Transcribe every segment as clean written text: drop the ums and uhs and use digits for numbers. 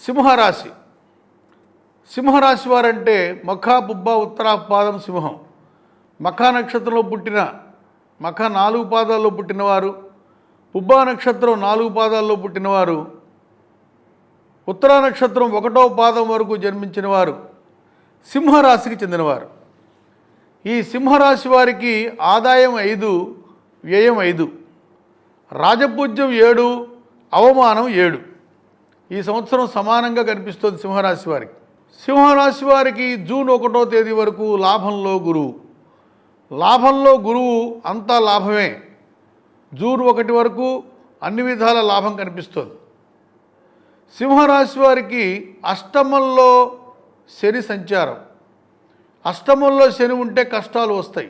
సింహరాశి. సింహరాశి వారంటే మఖా, పుబ్బ, ఉత్తరాపాదం సింహం. మఖా నక్షత్రంలో పుట్టిన మఖ 4 పాదాల్లో పుట్టినవారు, పుబ్బా నక్షత్రం 4 పాదాల్లో పుట్టినవారు, ఉత్తరా నక్షత్రం 1వ పాదం వరకు జన్మించిన వారు సింహరాశికి చెందినవారు. ఈ సింహరాశి వారికి ఆదాయం 5, వ్యయం 5, రాజపూజ్యం 7, అవమానం 7. ఈ సంవత్సరం సమానంగా కనిపిస్తుంది సింహరాశి వారికి. సింహరాశి వారికి జూన్ 1వ తేదీ వరకు లాభంలో గురువు. లాభంలో గురువు అంతా లాభమే. జూన్ 1 వరకు అన్ని విధాల లాభం కనిపిస్తుంది. సింహరాశి వారికి అష్టమంలో శని సంచారం. అష్టమంలో శని ఉంటే కష్టాలు వస్తాయి.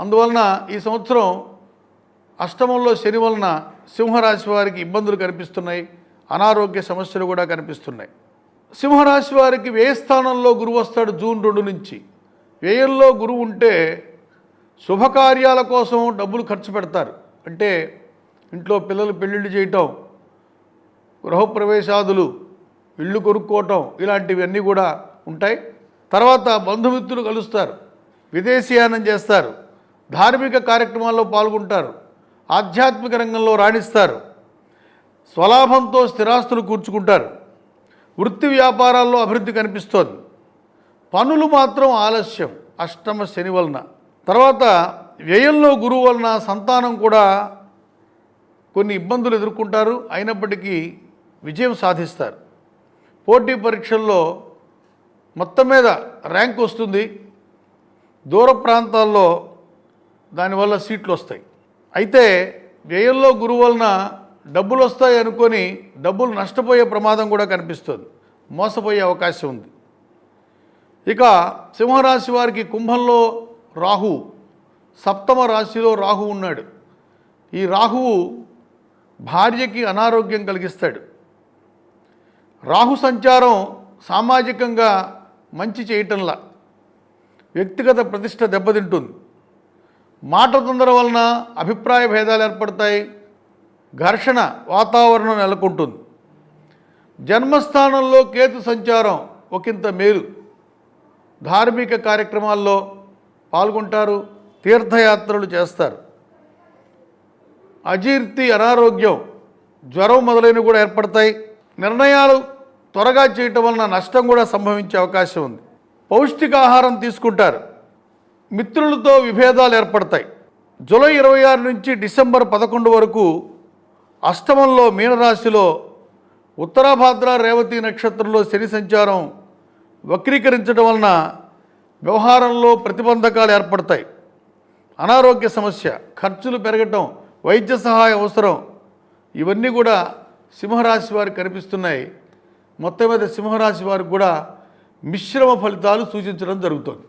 అందువలన ఈ సంవత్సరం అష్టమంలో శని వలన సింహరాశి వారికి ఇబ్బందులు కనిపిస్తున్నాయి. అనారోగ్య సమస్యలు కూడా కనిపిస్తున్నాయి. సింహరాశి వారికి వ్యయ స్థానంలో గురువు వస్తాడు జూన్ 2 నుంచి. వ్యయంలో గురువు ఉంటే శుభకార్యాల కోసం డబ్బులు ఖర్చు పెడతారు. అంటే ఇంట్లో పిల్లలు పెళ్ళిళ్ళు చేయటం, గృహప్రవేశాదులు, ఇళ్ళు కొనుక్కోవటం, ఇలాంటివన్నీ కూడా ఉంటాయి. తర్వాత బంధుమిత్రులు కలుస్తారు, విదేశీయానం చేస్తారు, ధార్మిక కార్యక్రమాల్లో పాల్గొంటారు, ఆధ్యాత్మిక రంగంలో రాణిస్తారు, స్వలాభంతో స్థిరాస్తులు కూర్చుకుంటారు, వృత్తి వ్యాపారాల్లో అభివృద్ధి కనిపిస్తోంది. పనులు మాత్రం ఆలస్యం అష్టమ శని వలన. తర్వాత వ్యయంలో గురువు వలన సంతానం కూడా కొన్ని ఇబ్బందులు ఎదుర్కొంటారు. అయినప్పటికీ విజయం సాధిస్తారు. పోటీ పరీక్షల్లో మొత్తం మీద ర్యాంక్ వస్తుంది. దూర ప్రాంతాల్లో దానివల్ల సీట్లు వస్తాయి. అయితే వ్యయంలో గురువు వలన డబ్బులు వస్తాయి అనుకొని డబ్బులు నష్టపోయే ప్రమాదం కూడా కనిపిస్తుంది. మోసపోయే అవకాశం ఉంది. ఇక సింహరాశి వారికి కుంభంలో రాహు, సప్తమ రాశిలో రాహు ఉన్నాడు. ఈ రాహువు భార్యకి అనారోగ్యం కలిగిస్తాడు. రాహు సంచారం సామాజికంగా మంచి చేయటంలా వ్యక్తిగత ప్రతిష్ట దెబ్బతింటుంది. మాట తొందర వలన అభిప్రాయ భేదాలు ఏర్పడతాయి. ఘర్షణ వాతావరణం నెలకొంటుంది. జన్మస్థానంలో కేతు సంచారం ఒకంత మేలు. ధార్మిక కార్యక్రమాల్లో పాల్గొంటారు, తీర్థయాత్రలు చేస్తారు. అజీర్తి, అనారోగ్యం, జ్వరం మొదలైనవి కూడా ఏర్పడతాయి. నిర్ణయాలు త్వరగా చేయటం వలన నష్టం కూడా సంభవించే అవకాశం ఉంది. పౌష్టికాహారం తీసుకుంటారు. మిత్రులతో విభేదాలు ఏర్పడతాయి. జూలై 26 నుంచి డిసెంబర్ 11 వరకు అష్టమంలో మీనరాశిలో ఉత్తరాభాద్ర, రేవతి నక్షత్రంలో శని సంచారం వక్రీకరించడం వలన వ్యవహారంలో ప్రతిబంధకాలు ఏర్పడతాయి. అనారోగ్య సమస్య, ఖర్చులు పెరగటం, వైద్య సహాయం అవసరం, ఇవన్నీ కూడా సింహరాశి వారికి కనిపిస్తున్నాయి. మొత్తం మీద సింహరాశి వారికి కూడా మిశ్రమ ఫలితాలు సూచించడం జరుగుతుంది.